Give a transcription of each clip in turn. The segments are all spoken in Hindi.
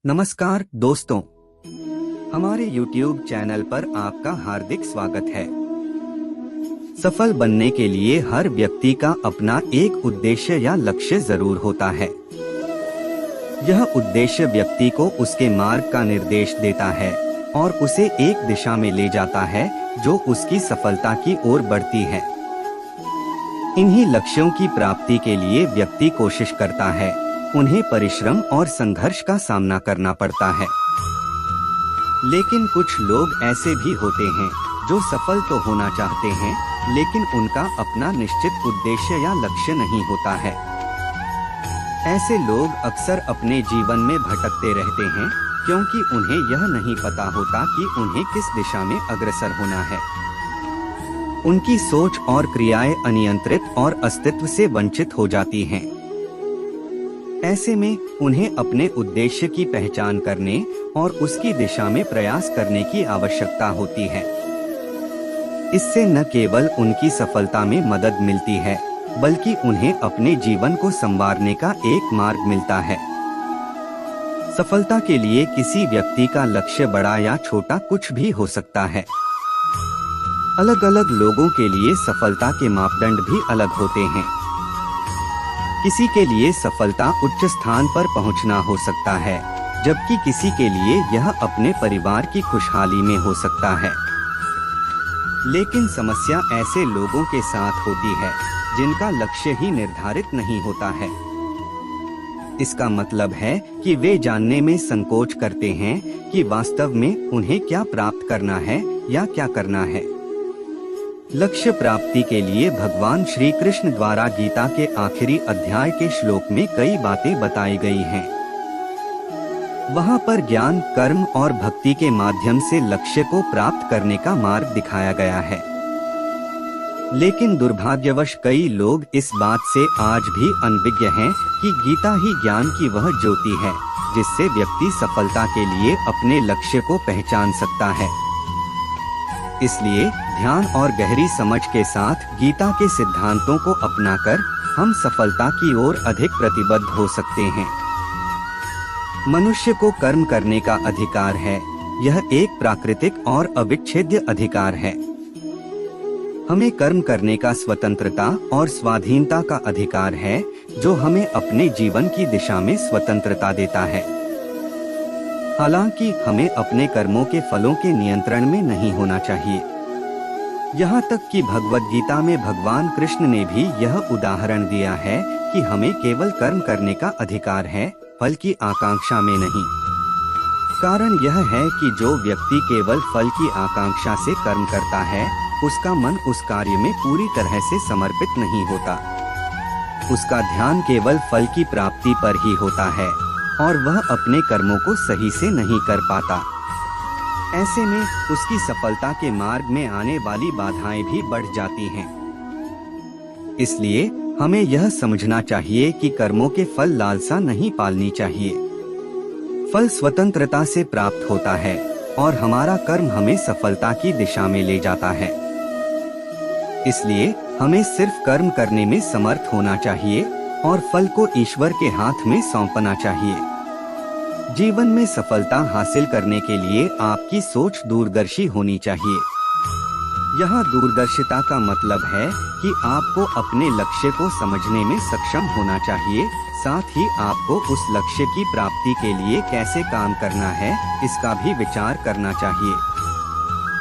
नमस्कार दोस्तों, हमारे YouTube चैनल पर आपका हार्दिक स्वागत है। सफल बनने के लिए हर व्यक्ति का अपना एक उद्देश्य या लक्ष्य जरूर होता है। यह उद्देश्य व्यक्ति को उसके मार्ग का निर्देश देता है और उसे एक दिशा में ले जाता है जो उसकी सफलता की ओर बढ़ती है। इन्हीं लक्ष्यों की प्राप्ति के लिए व्यक्ति कोशिश करता है, उन्हें परिश्रम और संघर्ष का सामना करना पड़ता है। लेकिन कुछ लोग ऐसे भी होते हैं जो सफल तो होना चाहते हैं, लेकिन उनका अपना निश्चित उद्देश्य या लक्ष्य नहीं होता है। ऐसे लोग अक्सर अपने जीवन में भटकते रहते हैं क्योंकि उन्हें यह नहीं पता होता कि उन्हें किस दिशा में अग्रसर होना है। उनकी सोच और क्रियाएं अनियंत्रित और अस्तित्व से वंचित हो जाती हैं। ऐसे में उन्हें अपने उद्देश्य की पहचान करने और उसकी दिशा में प्रयास करने की आवश्यकता होती है। इससे न केवल उनकी सफलता में मदद मिलती है, बल्कि उन्हें अपने जीवन को संवारने का एक मार्ग मिलता है। सफलता के लिए किसी व्यक्ति का लक्ष्य बड़ा या छोटा कुछ भी हो सकता है। अलग अलग लोगों के लिए सफलता के मापदंड भी अलग होते हैं। किसी के लिए सफलता उच्च स्थान पर पहुंचना हो सकता है, जबकि किसी के लिए यह अपने परिवार की खुशहाली में हो सकता है। लेकिन समस्या ऐसे लोगों के साथ होती है जिनका लक्ष्य ही निर्धारित नहीं होता है। इसका मतलब है कि वे जानने में संकोच करते हैं कि वास्तव में उन्हें क्या प्राप्त करना है या क्या करना है। लक्ष्य प्राप्ति के लिए भगवान श्री कृष्ण द्वारा गीता के आखिरी अध्याय के श्लोक में कई बातें बताई गई हैं। वहां पर ज्ञान, कर्म और भक्ति के माध्यम से लक्ष्य को प्राप्त करने का मार्ग दिखाया गया है। लेकिन दुर्भाग्यवश कई लोग इस बात से आज भी अनभिज्ञ हैं कि गीता ही ज्ञान की वह ज्योति है जिससे व्यक्ति सफलता के लिए अपने लक्ष्य को पहचान सकता है। इसलिए ध्यान और गहरी समझ के साथ गीता के सिद्धांतों को अपनाकर हम सफलता की ओर अधिक प्रतिबद्ध हो सकते हैं। मनुष्य को कर्म करने का अधिकार है। यह एक प्राकृतिक और अविच्छेद्य अधिकार है। हमें कर्म करने का स्वतंत्रता और स्वाधीनता का अधिकार है, जो हमें अपने जीवन की दिशा में स्वतंत्रता देता है। हालांकि हमें अपने कर्मों के फलों के नियंत्रण में नहीं होना चाहिए। यहाँ तक कि भगवद गीता में भगवान कृष्ण ने भी यह उदाहरण दिया है कि हमें केवल कर्म करने का अधिकार है, फल की आकांक्षा में नहीं। कारण यह है कि जो व्यक्ति केवल फल की आकांक्षा से कर्म करता है, उसका मन उस कार्य में पूरी तरह से समर्पित नहीं होता। उसका ध्यान केवल फल की प्राप्ति पर ही होता है और वह अपने कर्मों को सही से नहीं कर पाता। ऐसे में उसकी सफलता के मार्ग में आने वाली बाधाएं भी बढ़ जाती हैं। इसलिए हमें यह समझना चाहिए कि कर्मों के फल लालसा नहीं पालनी चाहिए। फल स्वतंत्रता से प्राप्त होता है और हमारा कर्म हमें सफलता की दिशा में ले जाता है। इसलिए हमें सिर्फ कर्म करने में समर्थ होना चाहिए और फल को ईश्वर के हाथ में सौंपना चाहिए। जीवन में सफलता हासिल करने के लिए आपकी सोच दूरदर्शी होनी चाहिए। यहाँ दूरदर्शिता का मतलब है कि आपको अपने लक्ष्य को समझने में सक्षम होना चाहिए, साथ ही आपको उस लक्ष्य की प्राप्ति के लिए कैसे काम करना है, इसका भी विचार करना चाहिए।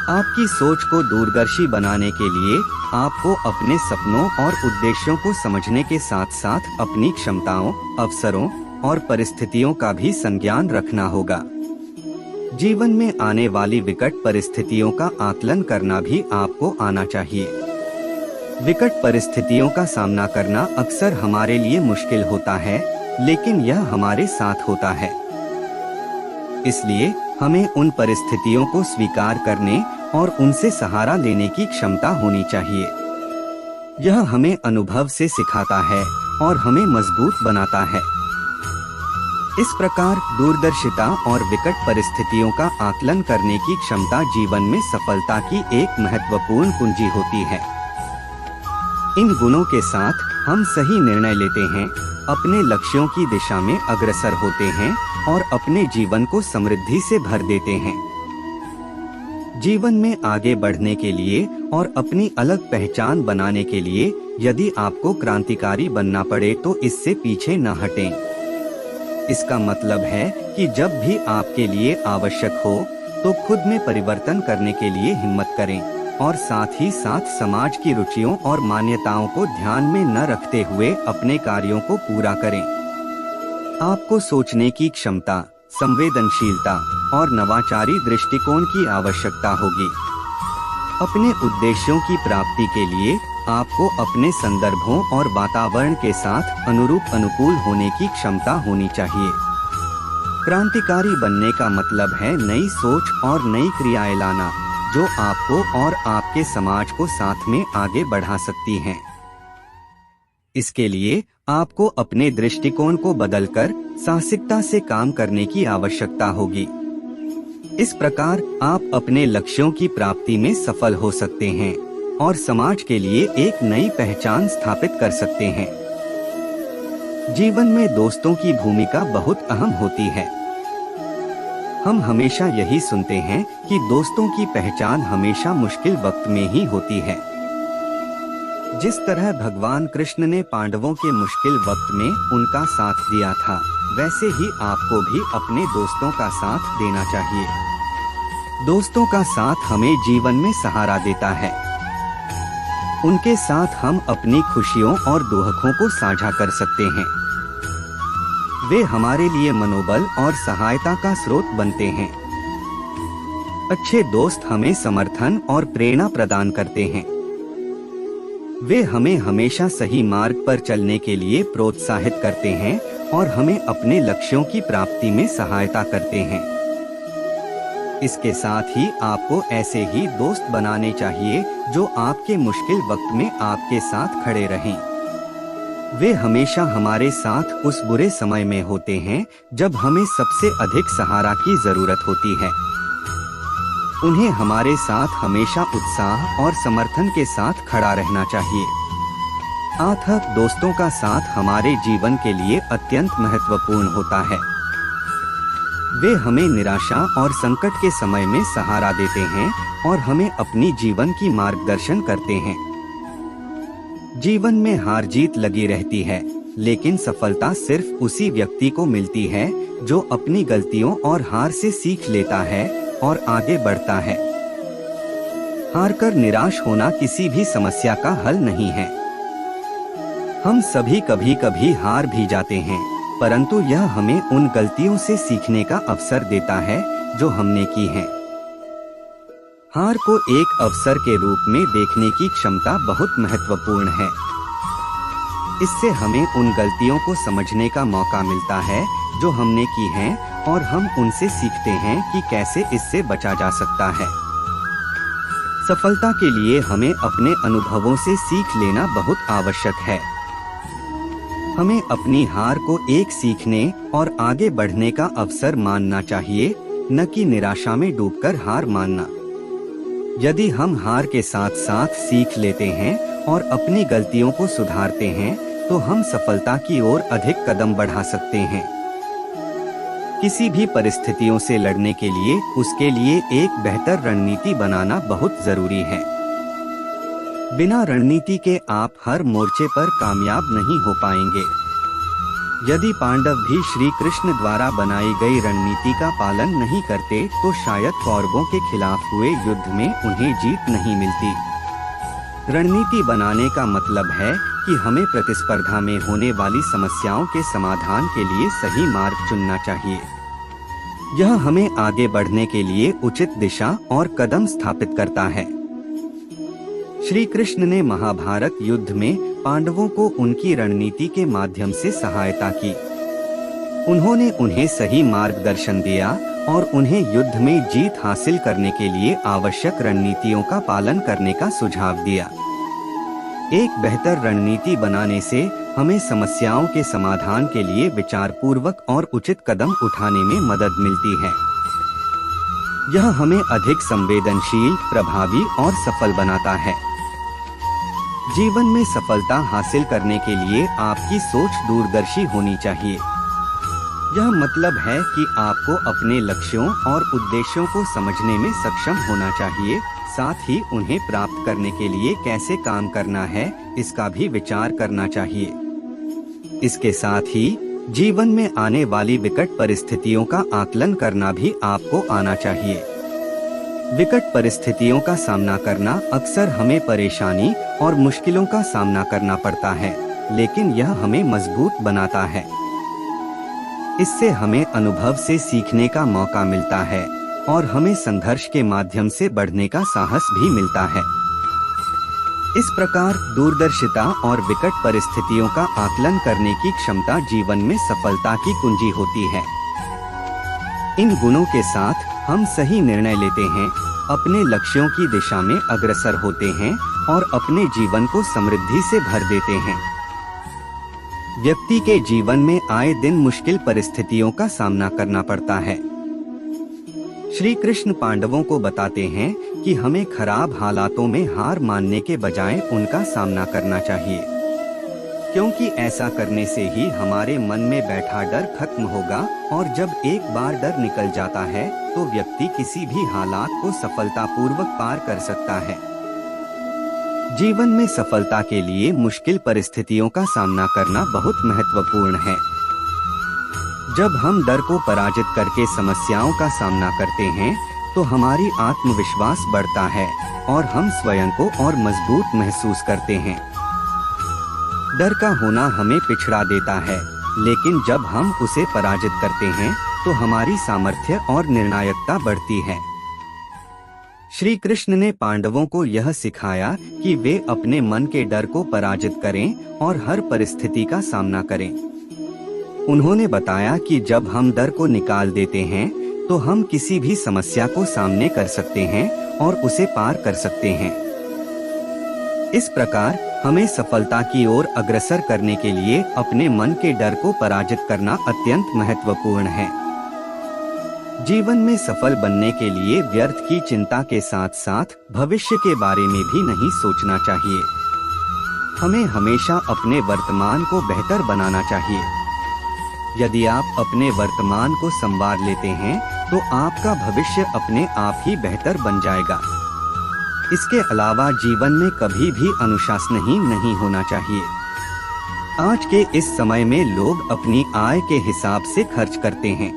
आपकी सोच को दूरदर्शी बनाने के लिए आपको अपने सपनों और उद्देश्यों को समझने के साथ साथ अपनी क्षमताओं, अवसरों और परिस्थितियों का भी संज्ञान रखना होगा। जीवन में आने वाली विकट परिस्थितियों का आकलन करना भी आपको आना चाहिए। विकट परिस्थितियों का सामना करना अक्सर हमारे लिए मुश्किल होता है, लेकिन यह हमारे साथ होता है। इसलिए हमें उन परिस्थितियों को स्वीकार करने और उनसे सहारा लेने की क्षमता होनी चाहिए। यह हमें अनुभव से सिखाता है और हमें मजबूत बनाता है। इस प्रकार दूरदर्शिता और विकट परिस्थितियों का आकलन करने की क्षमता जीवन में सफलता की एक महत्वपूर्ण कुंजी होती है। इन गुणों के साथ हम सही निर्णय लेते हैं, अपने लक्ष्यों की दिशा में अग्रसर होते हैं और अपने जीवन को समृद्धि से भर देते हैं। जीवन में आगे बढ़ने के लिए और अपनी अलग पहचान बनाने के लिए यदि आपको क्रांतिकारी बनना पड़े तो इससे पीछे न हटें। इसका मतलब है कि जब भी आपके लिए आवश्यक हो तो खुद में परिवर्तन करने के लिए हिम्मत करें और साथ ही साथ समाज की रुचियों और मान्यताओं को ध्यान में न रखते हुए अपने कार्यों को पूरा करें। आपको सोचने की क्षमता, संवेदनशीलता और नवाचारी दृष्टिकोण की आवश्यकता होगी। अपने उद्देश्यों की प्राप्ति के लिए आपको अपने संदर्भों और वातावरण के साथ अनुकूल होने की क्षमता होनी चाहिए। क्रांतिकारी बनने का मतलब है नई सोच और नई क्रियाएं लाना जो आपको और आपके समाज को साथ में आगे बढ़ा सकती हैं। इसके लिए आपको अपने दृष्टिकोण को बदलकर साहसिकता से काम करने की आवश्यकता होगी। इस प्रकार आप अपने लक्ष्यों की प्राप्ति में सफल हो सकते हैं और समाज के लिए एक नई पहचान स्थापित कर सकते हैं। जीवन में दोस्तों की भूमिका बहुत अहम होती है। हम हमेशा यही सुनते हैं कि दोस्तों की पहचान हमेशा मुश्किल वक्त में ही होती है। जिस तरह भगवान कृष्ण ने पांडवों के मुश्किल वक्त में उनका साथ दिया था, वैसे ही आपको भी अपने दोस्तों का साथ देना चाहिए। दोस्तों का साथ हमें जीवन में सहारा देता है। उनके साथ हम अपनी खुशियों और दुखों को साझा कर सकते हैं। वे हमारे लिए मनोबल और सहायता का स्रोत बनते हैं। अच्छे दोस्त हमें समर्थन और प्रेरणा प्रदान करते हैं। वे हमें हमेशा सही मार्ग पर चलने के लिए प्रोत्साहित करते हैं और हमें अपने लक्ष्यों की प्राप्ति में सहायता करते हैं। इसके साथ ही आपको ऐसे ही दोस्त बनाने चाहिए जो आपके मुश्किल वक्त में आपके साथ खड़े रहें। वे हमेशा हमारे साथ उस बुरे समय में होते हैं जब हमें सबसे अधिक सहारा की जरूरत होती है। उन्हें हमारे साथ हमेशा उत्साह और समर्थन के साथ खड़ा रहना चाहिए। अर्थात दोस्तों का साथ हमारे जीवन के लिए अत्यंत महत्वपूर्ण होता है। वे हमें निराशा और संकट के समय में सहारा देते हैं और हमें अपनी जीवन की मार्गदर्शन करते हैं। जीवन में हार जीत लगी रहती है, लेकिन सफलता सिर्फ उसी व्यक्ति को मिलती है जो अपनी गलतियों और हार से सीख लेता है और आगे बढ़ता है। हार कर निराश होना किसी भी समस्या का हल नहीं है। हम सभी कभी कभी हार भी जाते हैं, परंतु यह हमें उन गलतियों से सीखने का अवसर देता है जो हमने की हैं। हार को एक अवसर के रूप में देखने की क्षमता बहुत महत्वपूर्ण है। इससे हमें उन गलतियों को समझने का मौका मिलता है जो हमने की हैं और हम उनसे सीखते हैं कि कैसे इससे बचा जा सकता है। सफलता के लिए हमें अपने अनुभवों से सीख लेना बहुत आवश्यक है। हमें अपनी हार को एक सीखने और आगे बढ़ने का अवसर मानना चाहिए, न कि निराशा में डूबकर हार मानना। यदि हम हार के साथ साथ सीख लेते हैं और अपनी गलतियों को सुधारते हैं, तो हम सफलता की ओर अधिक कदम बढ़ा सकते हैं। किसी भी परिस्थितियों से लड़ने के लिए उसके लिए एक बेहतर रणनीति बनाना बहुत जरूरी है। बिना रणनीति के आप हर मोर्चे पर कामयाब नहीं हो पाएंगे। यदि पांडव भी श्री कृष्ण द्वारा बनाई गई रणनीति का पालन नहीं करते तो शायद कौरवों के खिलाफ हुए युद्ध में उन्हें जीत नहीं मिलती। रणनीति बनाने का मतलब है कि हमें प्रतिस्पर्धा में होने वाली समस्याओं के समाधान के लिए सही मार्ग चुनना चाहिए। यह हमें आगे बढ़ने के लिए उचित दिशा और कदम स्थापित करता है। श्री कृष्ण ने महाभारत युद्ध में पांडवों को उनकी रणनीति के माध्यम से सहायता की। उन्होंने उन्हें सही मार्गदर्शन दिया और उन्हें युद्ध में जीत हासिल करने के लिए आवश्यक रणनीतियों का पालन करने का सुझाव दिया। एक बेहतर रणनीति बनाने से हमें समस्याओं के समाधान के लिए विचारपूर्वक और उचित कदम उठाने में मदद मिलती है। यह हमें अधिक संवेदनशील, प्रभावी और सफल बनाता है। जीवन में सफलता हासिल करने के लिए आपकी सोच दूरदर्शी होनी चाहिए। यह मतलब है कि आपको अपने लक्ष्यों और उद्देश्यों को समझने में सक्षम होना चाहिए, साथ ही उन्हें प्राप्त करने के लिए कैसे काम करना है इसका भी विचार करना चाहिए। इसके साथ ही जीवन में आने वाली विकट परिस्थितियों का आकलन करना भी आपको आना चाहिए। विकट परिस्थितियों का सामना करना अक्सर हमें परेशानी और मुश्किलों का सामना करना पड़ता है, लेकिन यह हमें मजबूत बनाता है। इससे हमें अनुभव से सीखने का मौका मिलता है और हमें संघर्ष के माध्यम से बढ़ने का साहस भी मिलता है। इस प्रकार दूरदर्शिता और विकट परिस्थितियों का आकलन करने की क्षमता जीवन में सफलता की कुंजी होती है। इन गुणों के साथ हम सही निर्णय लेते हैं, अपने लक्ष्यों की दिशा में अग्रसर होते हैं और अपने जीवन को समृद्धि से भर देते हैं। व्यक्ति के जीवन में आए दिन मुश्किल परिस्थितियों का सामना करना पड़ता है। श्री कृष्ण पांडवों को बताते हैं कि हमें खराब हालातों में हार मानने के बजाय उनका सामना करना चाहिए, क्योंकि ऐसा करने से ही हमारे मन में बैठा डर खत्म होगा और जब एक बार डर निकल जाता है तो व्यक्ति किसी भी हालात को सफलतापूर्वक पार कर सकता है। जीवन में सफलता के लिए मुश्किल परिस्थितियों का सामना करना बहुत महत्वपूर्ण है। जब हम डर को पराजित करके समस्याओं का सामना करते हैं तो हमारी आत्मविश्वास बढ़ता है और हम स्वयं को और मजबूत महसूस करते हैं। डर का होना हमें पिछड़ा देता है, लेकिन जब हम उसे पराजित करते हैं तो हमारी सामर्थ्य और निर्णायकता बढ़ती है। श्री कृष्ण ने पांडवों को यह सिखाया कि वे अपने मन के डर को पराजित करें और हर परिस्थिति का सामना करें। उन्होंने बताया कि जब हम डर को निकाल देते हैं तो हम किसी भी समस्या को सामने कर सकते हैं और उसे पार कर सकते हैं। इस प्रकार हमें सफलता की ओर अग्रसर करने के लिए अपने मन के डर को पराजित करना अत्यंत महत्वपूर्ण है। जीवन में सफल बनने के लिए व्यर्थ की चिंता के साथ साथ भविष्य के बारे में भी नहीं सोचना चाहिए। हमें हमेशा अपने वर्तमान को बेहतर बनाना चाहिए। यदि आप अपने वर्तमान को संवार लेते हैं तो आपका भविष्य अपने आप ही बेहतर बन जाएगा। इसके अलावा जीवन में कभी भी अनुशासनहीन नहीं होना चाहिए। आज के इस समय में लोग अपनी आय के हिसाब से खर्च करते हैं,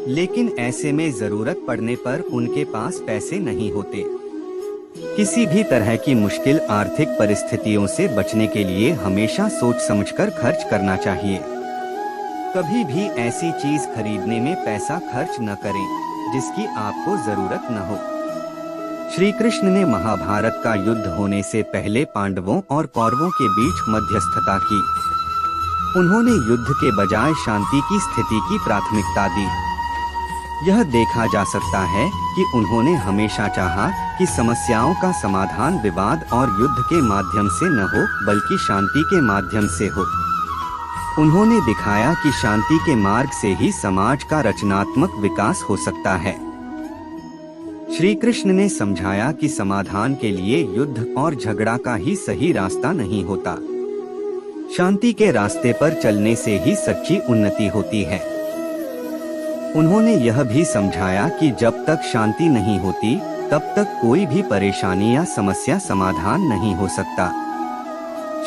लेकिन ऐसे में जरूरत पड़ने पर उनके पास पैसे नहीं होते। किसी भी तरह की मुश्किल आर्थिक परिस्थितियों से बचने के लिए हमेशा सोच समझकर खर्च करना चाहिए। कभी भी ऐसी चीज खरीदने में पैसा खर्च न करें जिसकी आपको जरूरत न हो। श्री कृष्ण ने महाभारत का युद्ध होने से पहले पांडवों और कौरवों के बीच मध्यस्थता की। उन्होंने युद्ध के बजाय शांति की स्थिति की प्राथमिकता दी। यह देखा जा सकता है कि उन्होंने हमेशा चाहा कि समस्याओं का समाधान विवाद और युद्ध के माध्यम से न हो बल्कि शांति के माध्यम से हो। उन्होंने दिखाया कि शांति के मार्ग से ही समाज का रचनात्मक विकास हो सकता है। श्री कृष्ण ने समझाया कि समाधान के लिए युद्ध और झगड़ा का ही सही रास्ता नहीं होता। शांति के रास्ते पर चलने से ही सच्ची उन्नति होती है। उन्होंने यह भी समझाया कि जब तक शांति नहीं होती तब तक कोई भी परेशानी या समस्या समाधान नहीं हो सकता।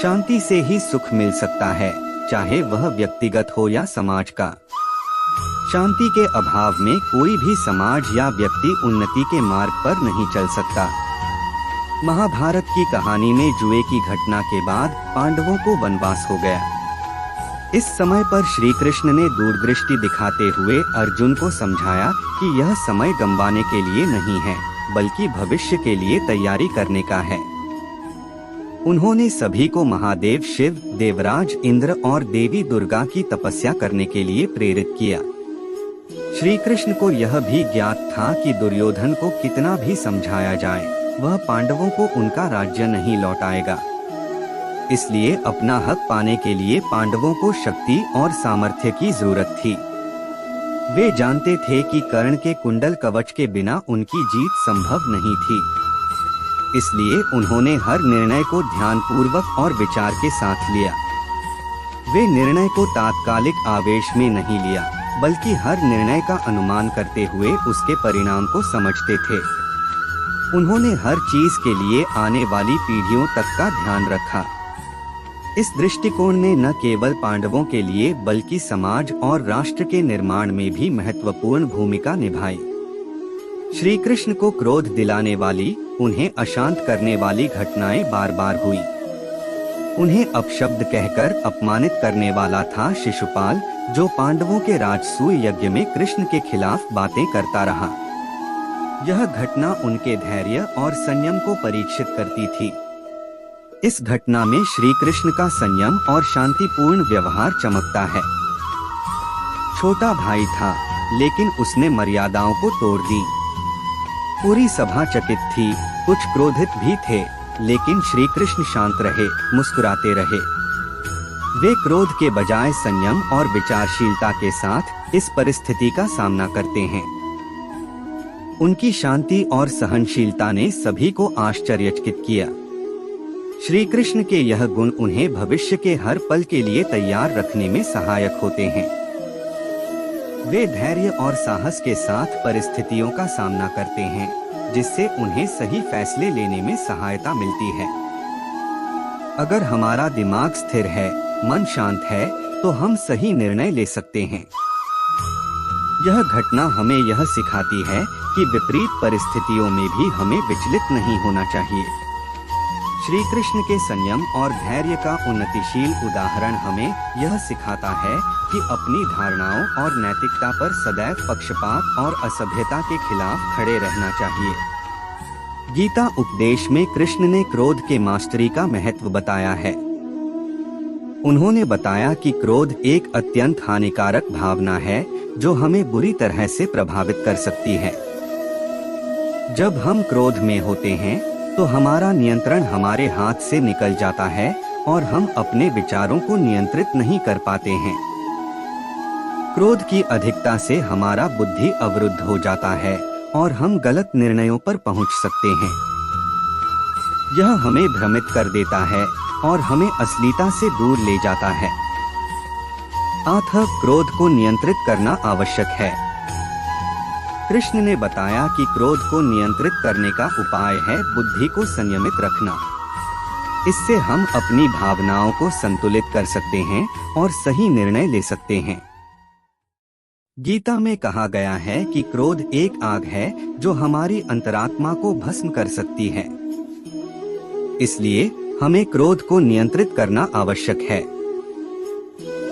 शांति से ही सुख मिल सकता है, चाहे वह व्यक्तिगत हो या समाज का। शांति के अभाव में कोई भी समाज या व्यक्ति उन्नति के मार्ग पर नहीं चल सकता। महाभारत की कहानी में जुए की घटना के बाद पांडवों को वनवास हो गया। इस समय पर श्री कृष्ण ने दूरदृष्टि दिखाते हुए अर्जुन को समझाया कि यह समय गंवाने के लिए नहीं है, बल्कि भविष्य के लिए तैयारी करने का है। उन्होंने सभी को महादेव शिव, देवराज इंद्र और देवी दुर्गा की तपस्या करने के लिए प्रेरित किया। श्री कृष्ण को यह भी ज्ञात था कि दुर्योधन को कितना भी समझाया जाए, वह पांडवों को उनका राज्य नहीं लौटाएगा। इसलिए अपना हक पाने के लिए पांडवों को शक्ति और सामर्थ्य की जरूरत थी। वे जानते थे कि कर्ण के कुंडल कवच के बिना उनकी जीत संभव नहीं थी। इसलिए उन्होंने हर निर्णय को ध्यानपूर्वक और विचार के साथ लिया। वे निर्णय को तात्कालिक आवेश में नहीं लिया, बल्कि हर निर्णय का अनुमान करते हुए उसके परिणाम को समझते थे। उन्होंने हर चीज के लिए आने वाली पीढ़ियों तक का ध्यान रखा। इस दृष्टिकोण ने न केवल पांडवों के लिए बल्कि समाज और राष्ट्र के निर्माण में भी महत्वपूर्ण भूमिका निभाई। श्री कृष्ण को क्रोध दिलाने वाली, उन्हें अशांत करने वाली घटनाएं बार बार हुई। उन्हें अपशब्द कहकर अपमानित करने वाला था शिशुपाल, जो पांडवों के राजसूय यज्ञ में कृष्ण के खिलाफ बातें करता रहा। यह घटना उनके धैर्य और संयम को परीक्षित करती थी। इस घटना में श्री कृष्ण का संयम और शांतिपूर्ण व्यवहार चमकता है। छोटा भाई था, लेकिन उसने मर्यादाओं को तोड़ दी। पूरी सभा चकित थी, कुछ क्रोधित भी थे, लेकिन श्री कृष्ण शांत रहे, मुस्कुराते रहे। वे क्रोध के बजाय संयम और विचारशीलता के साथ इस परिस्थिति का सामना करते हैं। उनकी शांति और सहनशीलता ने सभी को आश्चर्यचकित किया। श्री कृष्ण के यह गुण उन्हें भविष्य के हर पल के लिए तैयार रखने में सहायक होते हैं। वे धैर्य और साहस के साथ परिस्थितियों का सामना करते हैं, जिससे उन्हें सही फैसले लेने में सहायता मिलती है। अगर हमारा दिमाग स्थिर है, मन शांत है, तो हम सही निर्णय ले सकते हैं। यह घटना हमें यह सिखाती है कि विपरीत परिस्थितियों में भी हमें विचलित नहीं होना चाहिए। श्री कृष्ण के संयम और धैर्य का उन्नतिशील उदाहरण हमें यह सिखाता है कि अपनी धारणाओं और नैतिकता पर सदैव पक्षपात और असभ्यता के खिलाफ खड़े रहना चाहिए। गीता उपदेश में कृष्ण ने क्रोध के मास्टरी का महत्व बताया है। उन्होंने बताया कि क्रोध एक अत्यंत हानिकारक भावना है, जो हमें बुरी तरह से प्रभावित कर सकती है। जब हम क्रोध में होते हैं, तो हमारा नियंत्रण हमारे हाथ से निकल जाता है और हम अपने विचारों को नियंत्रित नहीं कर पाते हैं। क्रोध की अधिकता से हमारा बुद्धि अवरुद्ध हो जाता है और हम गलत निर्णयों पर पहुंच सकते हैं। यह हमें भ्रमित कर देता है और हमें असलियता से दूर ले जाता है। अतः क्रोध को नियंत्रित करना आवश्यक है। कृष्ण ने बताया कि क्रोध को नियंत्रित करने का उपाय है बुद्धि को संयमित रखना। इससे हम अपनी भावनाओं को संतुलित कर सकते हैं और सही निर्णय ले सकते हैं। गीता में कहा गया है कि क्रोध एक आग है जो हमारी अंतरात्मा को भस्म कर सकती है। इसलिए हमें क्रोध को नियंत्रित करना आवश्यक है।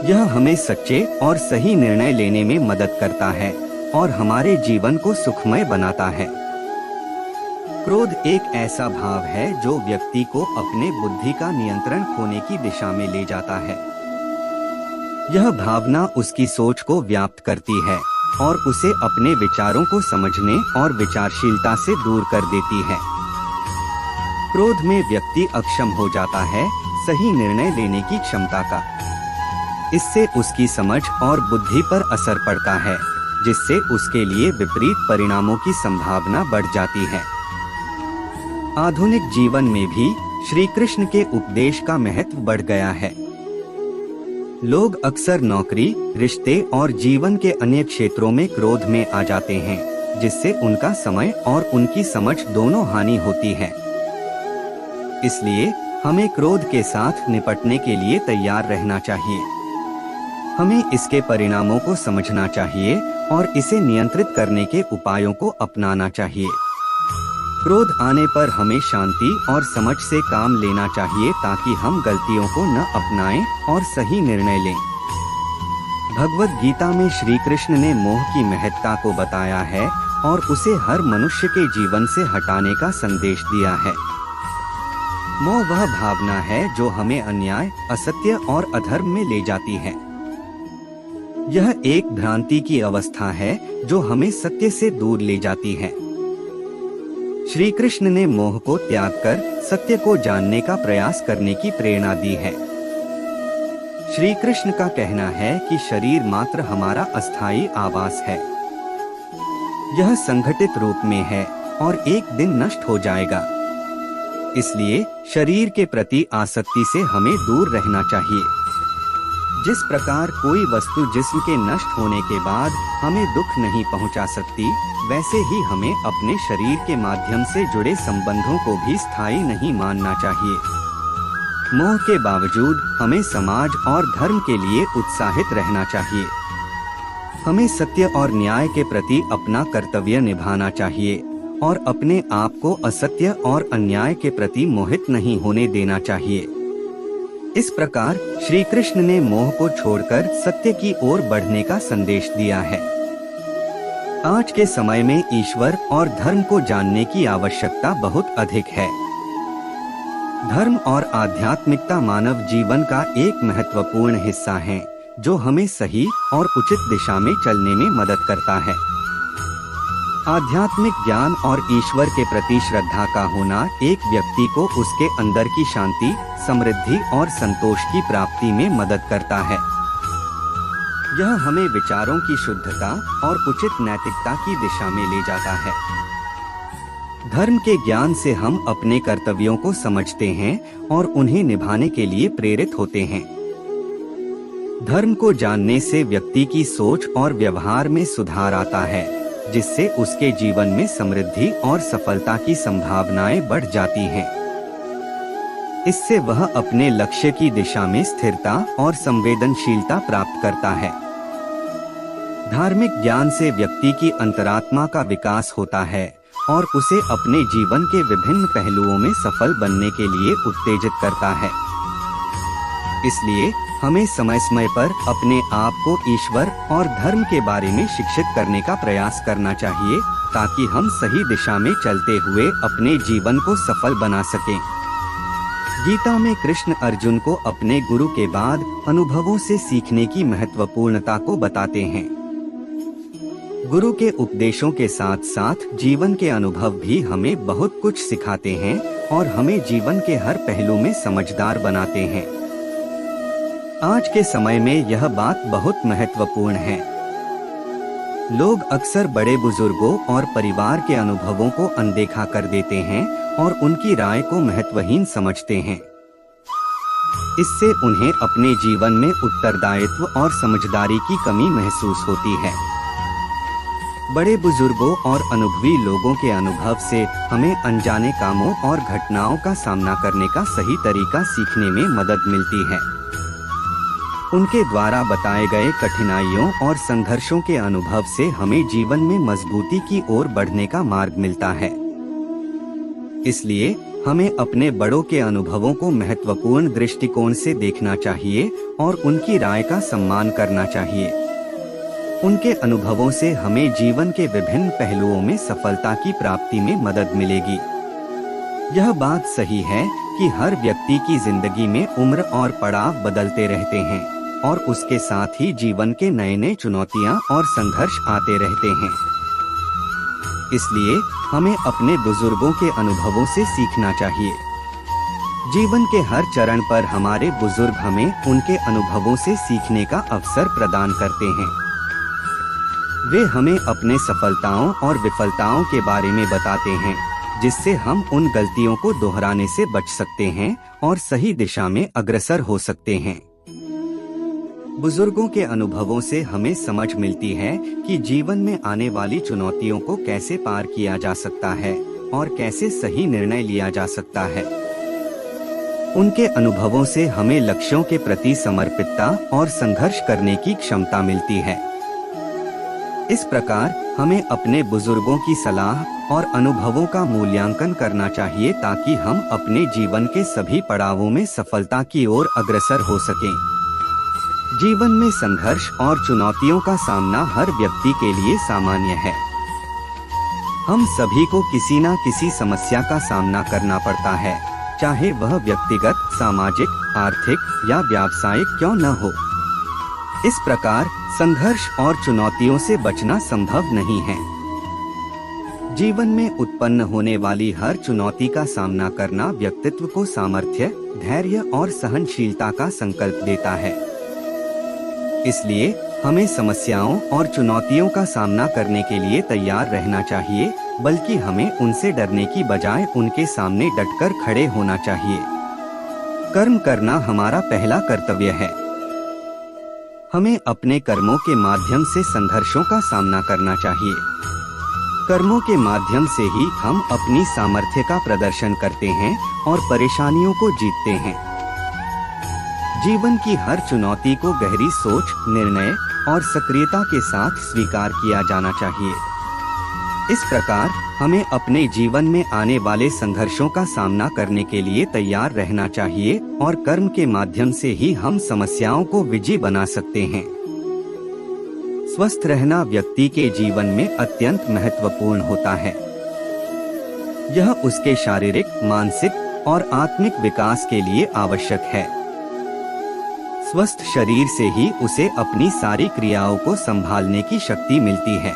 यह हमें सच्चे और सही निर्णय लेने में मदद करता है और हमारे जीवन को सुखमय बनाता है। क्रोध एक ऐसा भाव है जो व्यक्ति को अपने बुद्धि का नियंत्रण खोने की दिशा में ले जाता है। यह भावना उसकी सोच को व्याप्त करती है और उसे अपने विचारों को समझने और विचारशीलता से दूर कर देती है। क्रोध में व्यक्ति अक्षम हो जाता है सही निर्णय लेने की क्षमता का। इससे उसकी समझ और बुद्धि पर असर पड़ता है, जिससे उसके लिए विपरीत परिणामों की संभावना बढ़ जाती है। आधुनिक जीवन में भी श्री कृष्ण के उपदेश का महत्व बढ़ गया है। लोग अक्सर नौकरी, रिश्ते और जीवन के अन्य क्षेत्रों में क्रोध में आ जाते हैं, जिससे उनका समय और उनकी समझ दोनों हानि होती है। इसलिए हमें क्रोध के साथ निपटने के लिए तैयार रहना चाहिए। हमें इसके परिणामों को समझना चाहिए और इसे नियंत्रित करने के उपायों को अपनाना चाहिए। क्रोध आने पर हमें शांति और समझ से काम लेना चाहिए ताकि हम गलतियों को न अपनाएं और सही निर्णय लें। भगवद गीता में श्री कृष्ण ने मोह की महत्ता को बताया है और उसे हर मनुष्य के जीवन से हटाने का संदेश दिया है। मोह वह भावना है जो हमें अन्याय, असत्य और अधर्म में ले जाती है। यह एक भ्रांति की अवस्था है जो हमें सत्य से दूर ले जाती है। श्री कृष्ण ने मोह को त्याग कर सत्य को जानने का प्रयास करने की प्रेरणा दी है। श्री कृष्ण का कहना है कि शरीर मात्र हमारा अस्थायी आवास है। यह संघटित रूप में है और एक दिन नष्ट हो जाएगा। इसलिए शरीर के प्रति आसक्ति से हमें दूर रहना चाहिए। जिस प्रकार कोई वस्तु जिस्म के नष्ट होने के बाद हमें दुख नहीं पहुंचा सकती, वैसे ही हमें अपने शरीर के माध्यम से जुड़े संबंधों को भी स्थायी नहीं मानना चाहिए। मोह के बावजूद हमें समाज और धर्म के लिए उत्साहित रहना चाहिए। हमें सत्य और न्याय के प्रति अपना कर्तव्य निभाना चाहिए और अपने आप को असत्य और अन्याय के प्रति मोहित नहीं होने देना चाहिए। इस प्रकार श्री कृष्ण ने मोह को छोड़कर सत्य की ओर बढ़ने का संदेश दिया है। आज के समय में ईश्वर और धर्म को जानने की आवश्यकता बहुत अधिक है। धर्म और आध्यात्मिकता मानव जीवन का एक महत्वपूर्ण हिस्सा है, जो हमें सही और उचित दिशा में चलने में मदद करता है। आध्यात्मिक ज्ञान और ईश्वर के प्रति श्रद्धा का होना एक व्यक्ति को उसके अंदर की शांति, समृद्धि और संतोष की प्राप्ति में मदद करता है। यह हमें विचारों की शुद्धता और उचित नैतिकता की दिशा में ले जाता है। धर्म के ज्ञान से हम अपने कर्तव्यों को समझते हैं और उन्हें निभाने के लिए प्रेरित होते हैं। धर्म को जानने से व्यक्ति की सोच और व्यवहार में सुधार आता है, जिससे उसके जीवन में समृद्धि और सफलता की संभावनाएं बढ़ जाती हैं। इससे वह अपने लक्ष्य की दिशा में स्थिरता और संवेदनशीलता प्राप्त करता है। धार्मिक ज्ञान से व्यक्ति की अंतरात्मा का विकास होता है और उसे अपने जीवन के विभिन्न पहलुओं में सफल बनने के लिए उत्तेजित करता है। इसलिए हमें समय समय पर अपने आप को ईश्वर और धर्म के बारे में शिक्षित करने का प्रयास करना चाहिए, ताकि हम सही दिशा में चलते हुए अपने जीवन को सफल बना सकें। गीता में कृष्ण अर्जुन को अपने गुरु के बाद अनुभवों से सीखने की महत्वपूर्णता को बताते हैं। गुरु के उपदेशों के साथ साथ जीवन के अनुभव भी हमें बहुत कुछ सिखाते हैं और हमें जीवन के हर पहलू में समझदार बनाते हैं। आज के समय में यह बात बहुत महत्वपूर्ण है। लोग अक्सर बड़े बुजुर्गों और परिवार के अनुभवों को अनदेखा कर देते हैं और उनकी राय को महत्वहीन समझते हैं। इससे उन्हें अपने जीवन में उत्तरदायित्व और समझदारी की कमी महसूस होती है। बड़े बुजुर्गों और अनुभवी लोगों के अनुभव से हमें अनजाने कामों और घटनाओं का सामना करने का सही तरीका सीखने में मदद मिलती है। उनके द्वारा बताए गए कठिनाइयों और संघर्षों के अनुभव से हमें जीवन में मजबूती की ओर बढ़ने का मार्ग मिलता है। इसलिए हमें अपने बड़ों के अनुभवों को महत्वपूर्ण दृष्टिकोण से देखना चाहिए और उनकी राय का सम्मान करना चाहिए। उनके अनुभवों से हमें जीवन के विभिन्न पहलुओं में सफलता की प्राप्ति में मदद मिलेगी। यह बात सही है कि हर व्यक्ति की जिंदगी में उम्र और पड़ाव बदलते रहते हैं और उसके साथ ही जीवन के नए नए चुनौतियां और संघर्ष आते रहते हैं। इसलिए हमें अपने बुजुर्गों के अनुभवों से सीखना चाहिए। जीवन के हर चरण पर हमारे बुजुर्ग हमें उनके अनुभवों से सीखने का अवसर प्रदान करते हैं। वे हमें अपने सफलताओं और विफलताओं के बारे में बताते हैं, जिससे हम उन गलतियों को दोहराने से बच सकते हैं और सही दिशा में अग्रसर हो सकते हैं। बुजुर्गों के अनुभवों से हमें समझ मिलती है कि जीवन में आने वाली चुनौतियों को कैसे पार किया जा सकता है और कैसे सही निर्णय लिया जा सकता है। उनके अनुभवों से हमें लक्ष्यों के प्रति समर्पितता और संघर्ष करने की क्षमता मिलती है। इस प्रकार हमें अपने बुजुर्गों की सलाह और अनुभवों का मूल्यांकन करना चाहिए, ताकि हम अपने जीवन के सभी पड़ावों में सफलता की ओर अग्रसर हो सकें। जीवन में संघर्ष और चुनौतियों का सामना हर व्यक्ति के लिए सामान्य है। हम सभी को किसी न किसी समस्या का सामना करना पड़ता है, चाहे वह व्यक्तिगत, सामाजिक, आर्थिक या व्यावसायिक क्यों न हो। इस प्रकार संघर्ष और चुनौतियों से बचना संभव नहीं है। जीवन में उत्पन्न होने वाली हर चुनौती का सामना करना व्यक्तित्व को सामर्थ्य, धैर्य और सहनशीलता का संकल्प देता है। इसलिए हमें समस्याओं और चुनौतियों का सामना करने के लिए तैयार रहना चाहिए बल्कि हमें उनसे डरने की बजाय उनके सामने डटकर खड़े होना चाहिए। कर्म करना हमारा पहला कर्तव्य है। हमें अपने कर्मों के माध्यम से संघर्षों का सामना करना चाहिए। कर्मों के माध्यम से ही हम अपनी सामर्थ्य का प्रदर्शन करते हैं और परेशानियों को जीतते हैं। जीवन की हर चुनौती को गहरी सोच, निर्णय और सक्रियता के साथ स्वीकार किया जाना चाहिए। इस प्रकार हमें अपने जीवन में आने वाले संघर्षों का सामना करने के लिए तैयार रहना चाहिए और कर्म के माध्यम से ही हम समस्याओं को विजयी बना सकते हैं। स्वस्थ रहना व्यक्ति के जीवन में अत्यंत महत्वपूर्ण होता है। यह उसके शारीरिक, मानसिक और आत्मिक विकास के लिए आवश्यक है। स्वस्थ शरीर से ही उसे अपनी सारी क्रियाओं को संभालने की शक्ति मिलती है।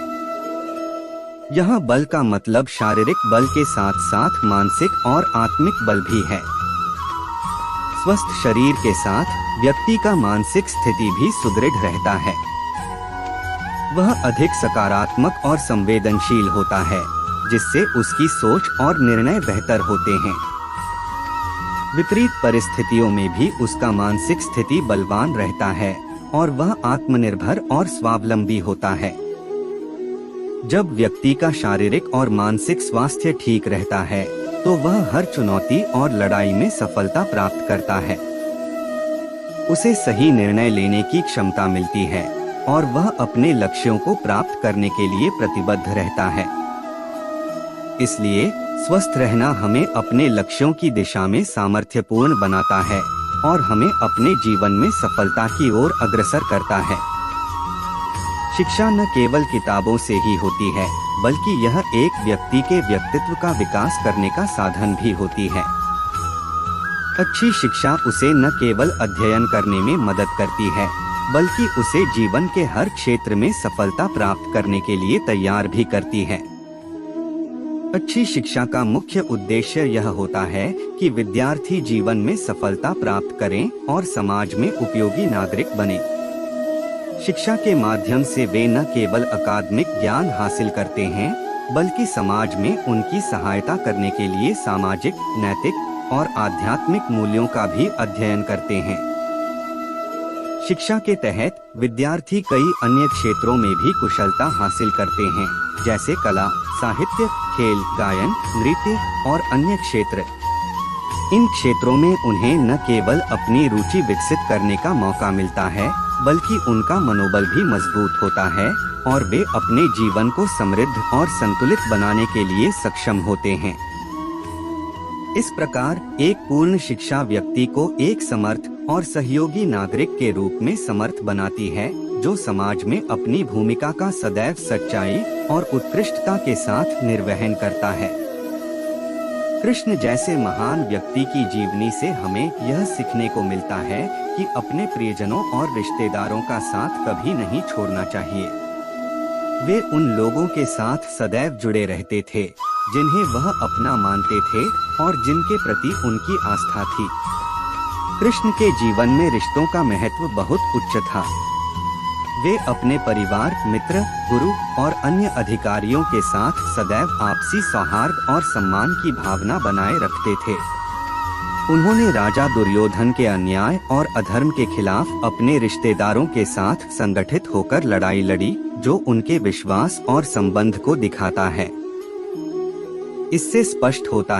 यहाँ बल का मतलब शारीरिक बल के साथ साथ मानसिक और आत्मिक बल भी है। स्वस्थ शरीर के साथ व्यक्ति का मानसिक स्थिति भी सुदृढ़ रहता है। वह अधिक सकारात्मक और संवेदनशील होता है, जिससे उसकी सोच और निर्णय बेहतर होते हैं। विपरीत परिस्थितियों में भी उसका मानसिक स्थिति बलवान रहता है और वह आत्मनिर्भर और स्वावलंबी होता है। जब व्यक्ति का शारीरिक और मानसिक स्वास्थ्य ठीक रहता है, तो वह हर चुनौती और लड़ाई में सफलता प्राप्त करता है। उसे सही निर्णय लेने की क्षमता मिलती है और वह अपने लक्ष्यों को प्राप्त करने के लिए प्रतिबद्ध रहता है। इसलिए स्वस्थ रहना हमें अपने लक्ष्यों की दिशा में सामर्थ्यपूर्ण बनाता है और हमें अपने जीवन में सफलता की ओर अग्रसर करता है। शिक्षा न केवल किताबों से ही होती है, बल्कि यह एक व्यक्ति के व्यक्तित्व का विकास करने का साधन भी होती है। अच्छी शिक्षा उसे न केवल अध्ययन करने में मदद करती है, बल्कि उसे जीवन के हर क्षेत्र में सफलता प्राप्त करने के लिए तैयार भी करती है। अच्छी शिक्षा का मुख्य उद्देश्य यह होता है कि विद्यार्थी जीवन में सफलता प्राप्त करें और समाज में उपयोगी नागरिक बने। शिक्षा के माध्यम से वे न केवल अकादमिक ज्ञान हासिल करते हैं, बल्कि समाज में उनकी सहायता करने के लिए सामाजिक, नैतिक और आध्यात्मिक मूल्यों का भी अध्ययन करते हैं। शिक्षा के तहत विद्यार्थी कई अन्य क्षेत्रों में भी कुशलता हासिल करते हैं, जैसे कला, साहित्य, खेल, गायन, नृत्य और अन्य क्षेत्र। इन क्षेत्रों में उन्हें न केवल अपनी रुचि विकसित करने का मौका मिलता है, बल्कि उनका मनोबल भी मजबूत होता है और वे अपने जीवन को समृद्ध और संतुलित बनाने के लिए सक्षम होते हैं। इस प्रकार एक पूर्ण शिक्षा व्यक्ति को एक समर्थ और सहयोगी नागरिक के रूप में समर्थ बनाती है, जो समाज में अपनी भूमिका का सदैव सच्चाई और उत्कृष्टता के साथ निर्वहन करता है। कृष्ण जैसे महान व्यक्ति की जीवनी से हमें यह सीखने को मिलता है कि अपने प्रियजनों और रिश्तेदारों का साथ कभी नहीं छोड़ना चाहिए। वे उन लोगों के साथ सदैव जुड़े रहते थे जिन्हें वह अपना मानते थे और जिनके प्रति उनकी आस्था थी। कृष्ण के जीवन में रिश्तों का महत्व बहुत उच्च था। वे अपने परिवार, मित्र, गुरु और अन्य अधिकारियों के साथ सदैव आपसी सौहार्द और सम्मान की भावना बनाए रखते थे। उन्होंने राजा दुर्योधन के अन्याय और अधर्म के खिलाफ अपने रिश्तेदारों के साथ संगठित होकर लड़ाई लड़ी, जो उनके विश्वास और संबंध को दिखाता है। इससे स्पष्ट होता